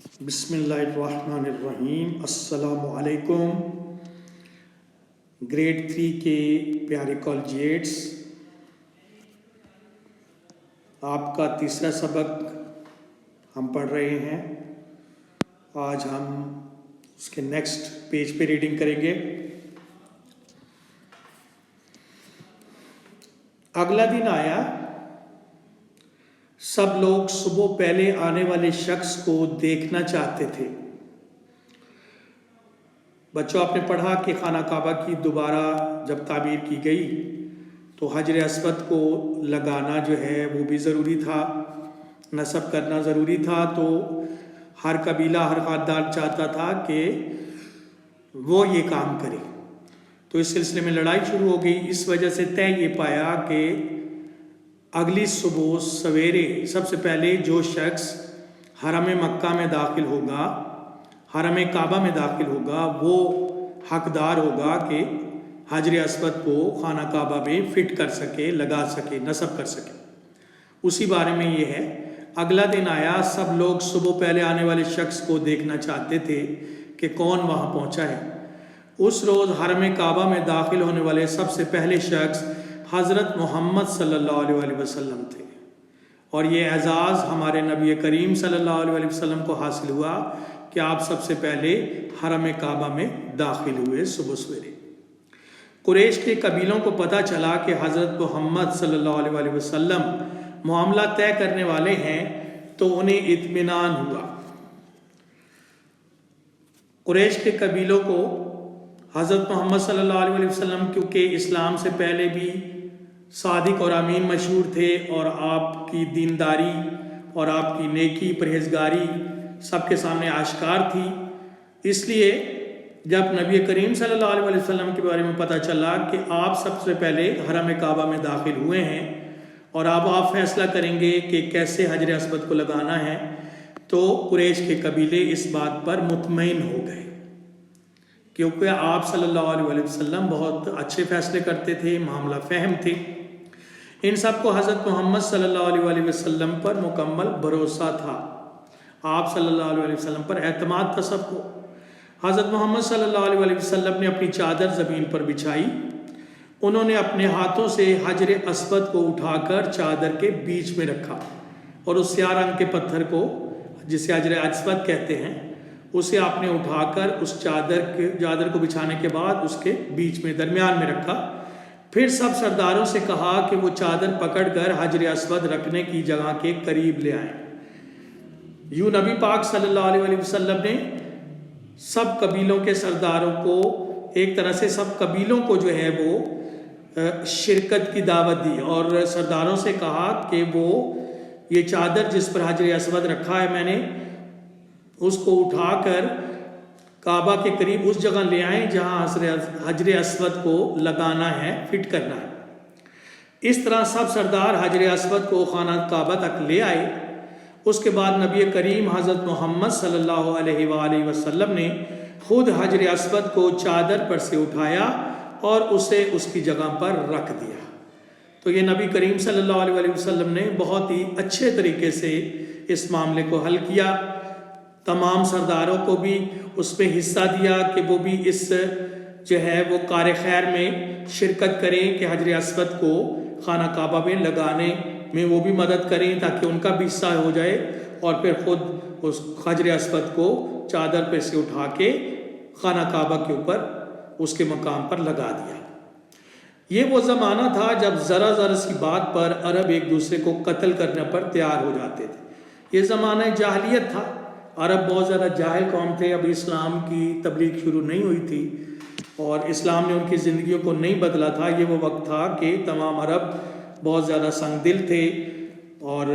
بسم اللہ الرحمن الرحیم۔ السلام علیکم۔ گریڈ 3 کے پیارے کالجیٹس، آپ کا تیسرا سبق ہم پڑھ رہے ہیں۔ آج ہم اس کے نیکسٹ پیج پہ ریڈنگ کریں گے۔ اگلا دن آیا، سب لوگ صبح پہلے آنے والے شخص کو دیکھنا چاہتے تھے۔ بچوں، آپ نے پڑھا کہ خانہ کعبہ کی دوبارہ جب تعمیر کی گئی تو حجر اسود کو لگانا جو ہے وہ بھی ضروری تھا، نصب کرنا ضروری تھا۔ تو ہر قبیلہ، ہر خاندان چاہتا تھا کہ وہ یہ کام کرے۔ تو اس سلسلے میں لڑائی شروع ہو گئی۔ اس وجہ سے طے یہ پایا کہ اگلی صبح سویرے سب سے پہلے جو شخص حرم مکہ میں داخل ہوگا، حرم کعبہ میں داخل ہوگا، وہ حقدار ہوگا کہ حجر اسود کو خانہ کعبہ میں فٹ کر سکے، لگا سکے، نصب کر سکے۔ اسی بارے میں یہ ہے۔ اگلا دن آیا، سب لوگ صبح پہلے آنے والے شخص کو دیکھنا چاہتے تھے کہ کون وہاں پہنچا ہے۔ اس روز حرم کعبہ میں داخل ہونے والے سب سے پہلے شخص حضرت محمد صلی اللہ علیہ وسلم تھے، اور یہ اعزاز ہمارے نبی کریم صلی اللہ علیہ وسلم کو حاصل ہوا کہ آپ سب سے پہلے حرم کعبہ میں داخل ہوئے صبح سویرے۔ قریش کے قبیلوں کو پتہ چلا کہ حضرت محمد صلی اللہ علیہ وسلم معاملہ طے کرنے والے ہیں، تو انہیں اطمینان ہوا۔ قریش کے قبیلوں کو حضرت محمد صلی اللہ علیہ وسلم کیونکہ اسلام سے پہلے بھی صادق اور امین مشہور تھے، اور آپ کی دینداری اور آپ کی نیکی، پرہیزگاری سب کے سامنے آشکار تھی۔ اس لیے جب نبی کریم صلی اللہ علیہ وسلم کے بارے میں پتہ چلا کہ آپ سب سے پہلے حرم کعبہ میں داخل ہوئے ہیں اور اب آپ فیصلہ کریں گے کہ کیسے حجر اسود کو لگانا ہے، تو قریش کے قبیلے اس بات پر مطمئن ہو گئے، کیونکہ آپ صلی اللہ علیہ وسلم بہت اچھے فیصلے کرتے تھے، معاملہ فہم تھے۔ ان سب کو حضرت محمد صلی اللہ علیہ وسلم پر مکمل بھروسہ تھا، آپ صلی اللہ علیہ وسلم پر اعتماد تھا سب کو۔ حضرت محمد صلی اللہ علیہ وسلم نے اپنی چادر زمین پر بچھائی۔ انہوں نے اپنے ہاتھوں سے حجر اسود کو اٹھا کر چادر کے بیچ میں رکھا، اور اس سیاہ رنگ کے پتھر کو جسے حجر اسود کہتے ہیں، اسے آپ نے اٹھا کر اس چادر کو بچھانے کے بعد اس کے بیچ میں، درمیان میں رکھا۔ پھر سب سرداروں سے کہا کہ وہ چادر پکڑ کر حجر اسود رکھنے کی جگہ کے قریب لے آئیں۔ یوں نبی پاک صلی اللہ علیہ وسلم نے سب قبیلوں کے سرداروں کو، ایک طرح سے سب قبیلوں کو جو ہے وہ شرکت کی دعوت دی، اور سرداروں سے کہا کہ وہ یہ چادر جس پر حجر اسود رکھا ہے میں نے، اس کو اٹھا کر کعبہ کے قریب اس جگہ لے آئیں جہاں حجر اسود کو لگانا ہے، فٹ کرنا ہے۔ اس طرح سب سردار حجر اسود کو خانہ کعبہ تک لے آئے۔ اس کے بعد نبی کریم حضرت محمد صلی اللہ علیہ وآلہ وسلم نے خود حجر اسود کو چادر پر سے اٹھایا اور اسے اس کی جگہ پر رکھ دیا۔ تو یہ نبی کریم صلی اللہ علیہ وسلم نے بہت ہی اچھے طریقے سے اس معاملے کو حل کیا۔ تمام سرداروں کو بھی اس میں حصہ دیا کہ وہ بھی اس جو ہے وہ کار خیر میں شرکت کریں کہ حجر اسود کو خانہ کعبہ میں لگانے میں وہ بھی مدد کریں، تاکہ ان کا بھی حصہ ہو جائے، اور پھر خود اس حجر اسود کو چادر پہ سے اٹھا کے خانہ کعبہ کے اوپر اس کے مقام پر لگا دیا۔ یہ وہ زمانہ تھا جب ذرا ذرا سی بات پر عرب ایک دوسرے کو قتل کرنے پر تیار ہو جاتے تھے۔ یہ زمانہ جاہلیت تھا، عرب بہت زیادہ جاہل قوم تھے، اب اسلام کی تبلیغ شروع نہیں ہوئی تھی اور اسلام نے ان کی زندگیوں کو نہیں بدلا تھا۔ یہ وہ وقت تھا کہ تمام عرب بہت زیادہ سنگ دل تھے اور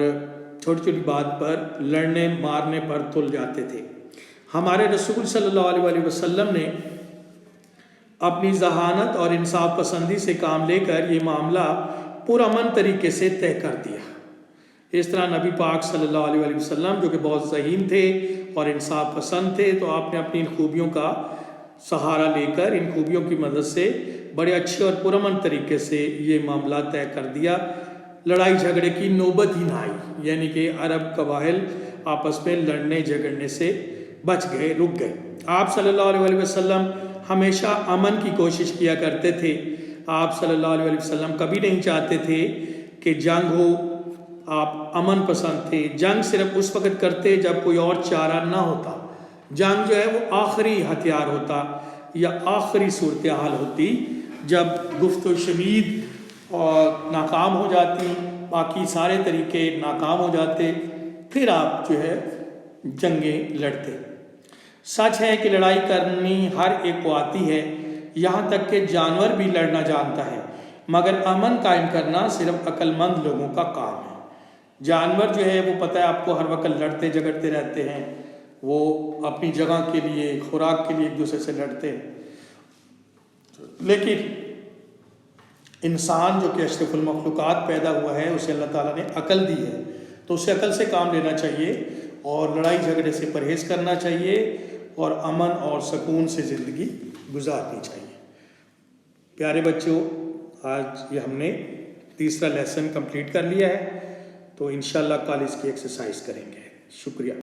چھوٹی چھوٹی بات پر لڑنے مارنے پر تل جاتے تھے۔ ہمارے رسول صلی اللہ علیہ وسلم نے اپنی ذہانت اور انصاف پسندی سے کام لے کر یہ معاملہ پرامن طریقے سے طے کر دیا۔ اس طرح نبی پاک صلی اللہ علیہ وسلم جو کہ بہت ذہین تھے اور انصاف پسند تھے، تو آپ نے اپنی ان خوبیوں کا سہارا لے کر، ان خوبیوں کی مدد سے بڑے اچھے اور پرامن طریقے سے یہ معاملہ طے کر دیا۔ لڑائی جھگڑے کی نوبت ہی نہ آئی، یعنی کہ عرب قبائل آپس میں لڑنے جھگڑنے سے بچ گئے، رک گئے۔ آپ صلی اللہ علیہ وسلم ہمیشہ امن کی کوشش کیا کرتے تھے۔ آپ صلی اللہ علیہ وسلم کبھی نہیں چاہتے تھے کہ جنگ ہو، آپ امن پسند تھے۔ جنگ صرف اس وقت کرتے جب کوئی اور چارہ نہ ہوتا۔ جنگ جو ہے وہ آخری ہتھیار ہوتا یا آخری صورتحال ہوتی، جب گفت و شنید اور ناکام ہو جاتی، باقی سارے طریقے ناکام ہو جاتے، پھر آپ جو ہے جنگیں لڑتے۔ سچ ہے کہ لڑائی کرنی ہر ایک کو آتی ہے، یہاں تک کہ جانور بھی لڑنا جانتا ہے، مگر امن قائم کرنا صرف عقل مند لوگوں کا کام ہے۔ جانور جو ہے وہ پتہ ہے آپ کو ہر وقت لڑتے جھگڑتے رہتے ہیں، وہ اپنی جگہ کے لیے، خوراک کے لیے ایک دوسرے سے لڑتے ہیں، لیکن انسان جو کہ اشرف المخلوقات پیدا ہوا ہے، اسے اللہ تعالیٰ نے عقل دی ہے، تو اسے عقل سے کام لینا چاہیے اور لڑائی جھگڑے سے پرہیز کرنا چاہیے اور امن اور سکون سے زندگی گزارنی چاہیے۔ پیارے بچوں، آج یہ ہم نے تیسرا لیسن کمپلیٹ کر لیا ہے، تو انشاءاللہ کل اس کی ایکسرسائز کریں گے۔ شکریہ۔